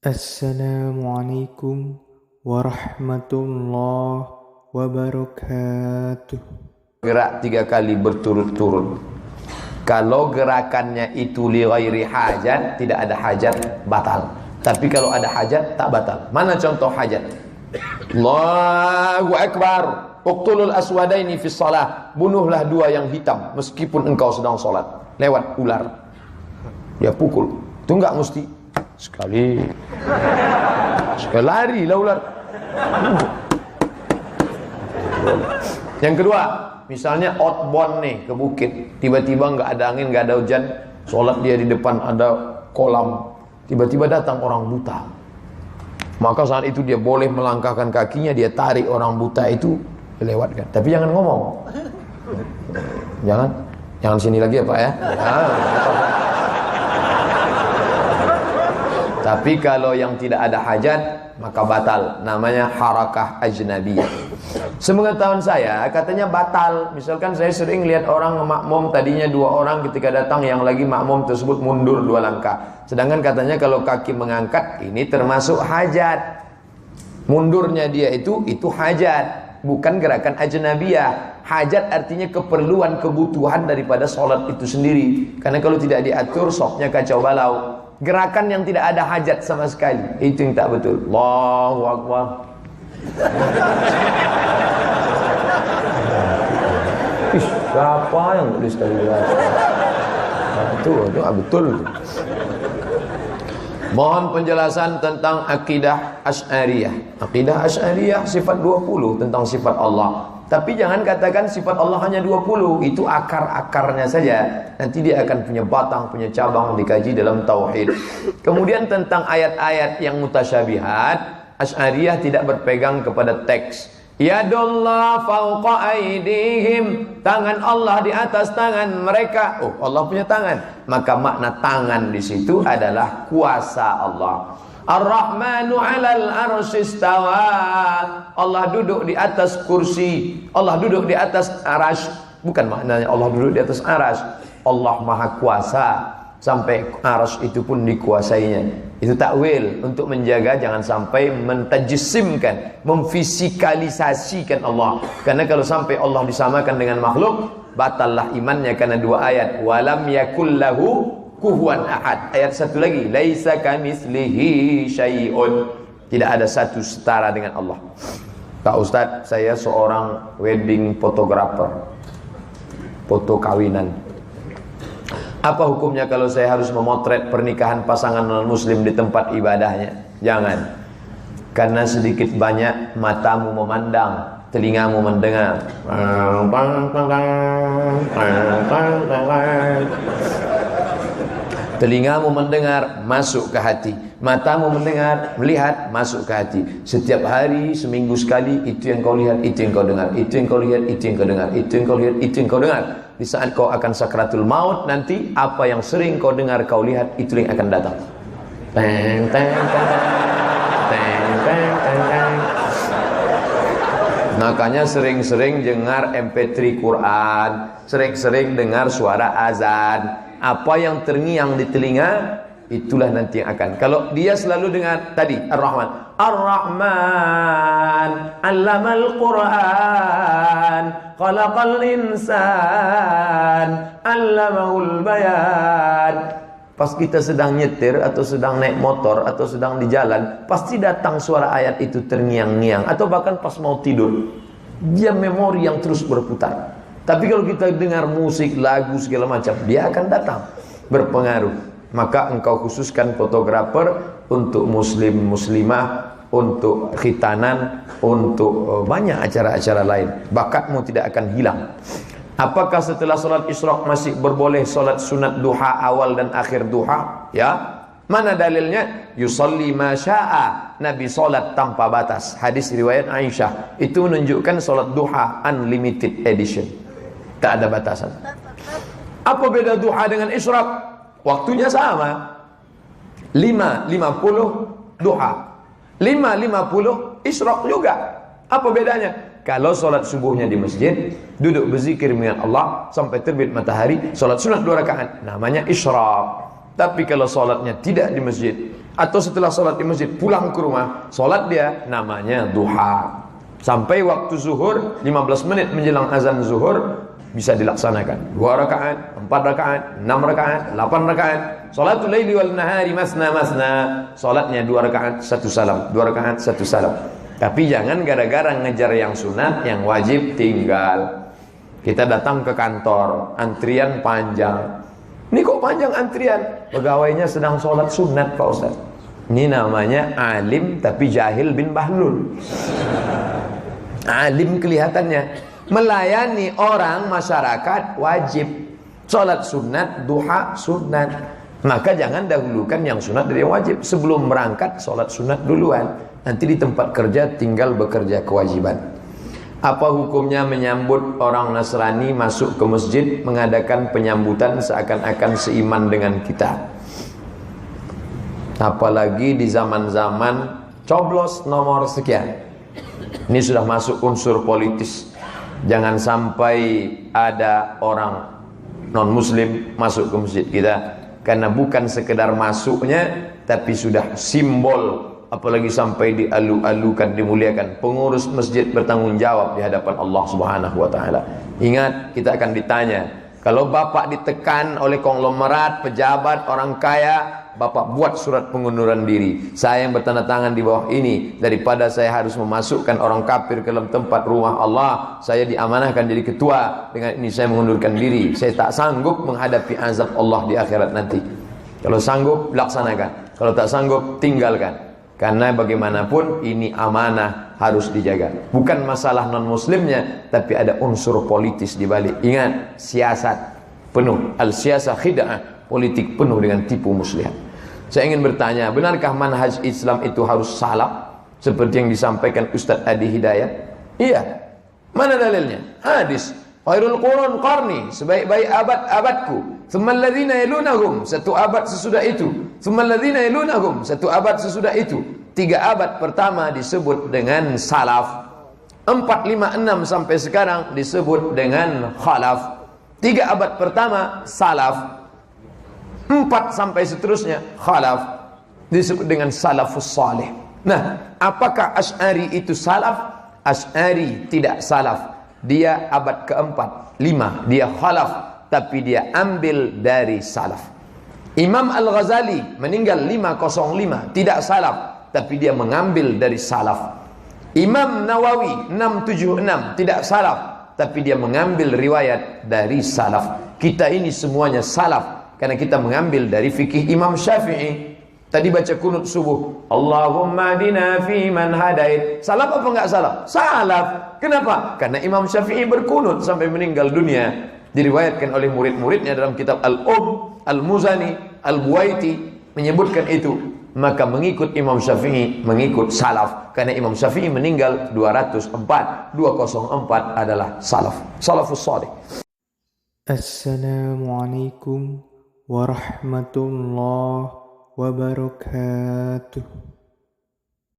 Assalamualaikum warahmatullahi wabarakatuh. Gerak 3 kali berturut-turut. Kalau gerakannya itu li ghairi hajat, tidak ada hajat, batal. Tapi kalau ada hajat, tak batal. Mana contoh hajat? Allahu Akbar. Uqtulul aswadaini fi shalah. Bunuhlah 2 yang hitam meskipun engkau sedang sholat. Lewat ular, dia pukul. Itu enggak mesti sekali lari lah ular. Yang kedua, misalnya outbound nih ke bukit, tiba-tiba nggak ada angin, nggak ada hujan, sholat dia di depan ada kolam, tiba-tiba datang orang buta, maka saat itu dia boleh melangkahkan kakinya, dia tarik orang buta itu lewatkan, tapi jangan ngomong, jangan sini lagi ya Pak ya. Tapi kalau yang tidak ada hajat, maka batal. Namanya harakah ajnabiyah. Sepengetahuan saya, katanya batal. Misalkan saya sering lihat orang makmum, tadinya 2 orang, ketika datang yang lagi makmum tersebut mundur 2 langkah. Sedangkan katanya kalau kaki mengangkat, ini termasuk hajat. Mundurnya dia itu hajat, bukan gerakan ajnabiyah. Hajat artinya keperluan, kebutuhan daripada sholat itu sendiri. Karena kalau tidak diatur, sopnya kacau balau. Gerakan yang tidak ada hajat sama sekali, itu yang tak betul. Allahu Akbar. Siapa yang tulis tadi? Itu betul. Mohon penjelasan tentang akidah Asy'ariyah. Akidah Asy'ariyah sifat 20 tentang sifat Allah. Tapi jangan katakan sifat Allah hanya 20, itu akar-akarnya saja. Nanti dia akan punya batang, punya cabang, dikaji dalam tauhid. Kemudian tentang ayat-ayat yang mutasyabihat, Asy'ariyah tidak berpegang kepada teks. Yadullah fauqa aydihim, tangan Allah di atas tangan mereka. Oh, Allah punya tangan. Maka makna tangan di situ adalah kuasa Allah. Ar-Rahmanu 'alal arsy istawa. Allah duduk di atas kursi. Allah duduk di atas arasy. Bukan maknanya Allah duduk di atas arasy. Allah Maha Kuasa sampai arasy itu pun dikuasainya. Itu takwil untuk menjaga jangan sampai mentajissimkan, memfisikalisasikan Allah. Karena kalau sampai Allah disamakan dengan makhluk, batallah imannya karena 2 ayat. Walam yakul lahu kufuwan ahad. Ayat 1 lagi, laisa kamitslihi syai'un. Tidak ada satu setara dengan Allah. Pak Ustadz, saya seorang wedding photographer, foto kawinan. Apa hukumnya kalau saya harus memotret pernikahan pasangan non-muslim di tempat ibadahnya? Jangan. Karena sedikit banyak matamu memandang, telingamu mendengar. Telingamu mendengar, masuk ke hati. Matamu mendengar, melihat, masuk ke hati. Setiap hari, seminggu sekali, itu yang kau lihat, itu yang kau dengar. Itu yang kau lihat, itu yang kau dengar. Itu yang kau lihat, itu yang kau dengar. Di saat kau akan sakratul maut nanti, apa yang sering kau dengar, kau lihat, itu yang akan datang. Teng, teng, teng, teng, teng, teng, teng. Makanya sering-sering dengar MP3 Quran, sering-sering dengar suara azan. Apa yang terngiang di telinga, itulah nanti yang akan. Kalau dia selalu dengar tadi Ar-Rahman, Ar-Rahman 'allamal Qur'an, khalaqal insan, 'allamahul bayan. Pas kita sedang nyetir atau sedang naik motor atau sedang di jalan, pasti datang suara ayat itu terngiang-ngiang, atau bahkan pas mau tidur. Dia memori yang terus berputar. Tapi kalau kita dengar musik, lagu segala macam, dia akan datang berpengaruh. Maka engkau khususkan fotografer untuk muslim muslimah, untuk khitanan, untuk banyak acara-acara lain. Bakatmu tidak akan hilang. Apakah setelah sholat isyraq masih berboleh sholat sunat duha awal dan akhir duha? Ya. Mana dalilnya? Yusalli ma syaa. Nabi sholat tanpa batas. Hadis riwayat Aisyah. Itu menunjukkan sholat duha unlimited edition. Tak ada batasan. Apa beda duha dengan isyraq? Waktunya sama. 5.50 duha, 5.50 isyraq juga. Apa bedanya? Kalau sholat subuhnya di masjid, duduk berzikir dengan Allah sampai terbit matahari, sholat sunat 2 rakaat, namanya isyraq. Tapi kalau sholatnya tidak di masjid, atau setelah sholat di masjid pulang ke rumah, sholat dia namanya duha. Sampai waktu zuhur 15 menit menjelang azan zuhur bisa dilaksanakan 2 rakaat, 4 rakaat, 6 rakaat, 8 rakaat. Sholatul laili wal nahari masna masna. Sholatnya 2 rakaat 1 salam, 2 rakaat 1 salam. Tapi jangan gara-gara ngejar yang sunat, yang wajib tinggal. Kita datang ke kantor, antrian panjang. Ini kok panjang antrian? Pegawainya sedang sholat sunat Pak Ustaz. Ini namanya alim tapi jahil bin bahlul. Alim kelihatannya, melayani orang masyarakat wajib. Sholat sunat, duha sunat. Maka jangan dahulukan yang sunat dari yang wajib. Sebelum berangkat sholat sunat duluan. Nanti di tempat kerja tinggal bekerja kewajiban. Apa hukumnya menyambut orang Nasrani masuk ke masjid, mengadakan penyambutan seakan-akan seiman dengan kita? Apalagi di zaman-zaman coblos nomor sekian. Ini sudah masuk unsur politis. Jangan sampai ada orang non-muslim masuk ke masjid kita, karena bukan sekedar masuknya, tapi sudah simbol. Apalagi sampai dialu-alukan, dimuliakan. Pengurus masjid bertanggung jawab di hadapan Allah Subhanahu wa taala. Ingat, kita akan ditanya. Kalau bapak ditekan oleh konglomerat, pejabat, orang kaya, bapak buat surat pengunduran diri. Saya yang bertanda tangan di bawah ini, daripada saya harus memasukkan orang kafir ke dalam tempat rumah Allah, saya diamanahkan jadi ketua. Dengan ini saya mengundurkan diri. Saya tak sanggup menghadapi azab Allah di akhirat nanti. Kalau sanggup, laksanakan. Kalau tak sanggup, tinggalkan. Karena bagaimanapun ini amanah, harus dijaga. Bukan masalah non-muslimnya, tapi ada unsur politis di balik. Ingat, siasat penuh, al-siyasah khid'ah, politik penuh dengan tipu muslihat. Saya ingin bertanya, benarkah manhaj Islam itu harus salaf seperti yang disampaikan Ustaz Adi Hidayat? Iya. Mana dalilnya? Hadis, khairul qurun qarni, sebaik-baik abad-abadku, tsummal ladzina yalunahum, satu abad sesudah itu, tsummal ladzina yalunahum, satu abad sesudah itu. 3 abad pertama disebut dengan salaf, 4, 5, 6 sampai sekarang disebut dengan khalaf. 3 abad pertama salaf, 4 sampai seterusnya khalaf, disebut dengan salafus salih. Nah, apakah Asy'ari itu salaf? Asy'ari tidak salaf. Dia abad keempat, 5, dia khalaf, tapi dia ambil dari salaf. Imam Al-Ghazali meninggal 505, tidak salaf, tapi dia mengambil dari salaf. Imam Nawawi 676, tidak salaf, tapi dia mengambil riwayat dari salaf. Kita ini semuanya salaf, karena kita mengambil dari fikih Imam Syafi'i. Tadi baca kunut subuh, Allahumma adina fi man hadait. Salaf apa enggak salaf? Salaf. Kenapa? Karena Imam Syafi'i berkunut sampai meninggal dunia. Diriwayatkan oleh murid-muridnya dalam kitab Al-Muzani, Al-Buwaiti menyebutkan itu. Maka mengikut Imam Syafi'i, mengikut salaf. Karena Imam Syafi'i meninggal 204. 204 adalah salaf, salafus salih. Assalamualaikum warahmatullahi wabarakatuh.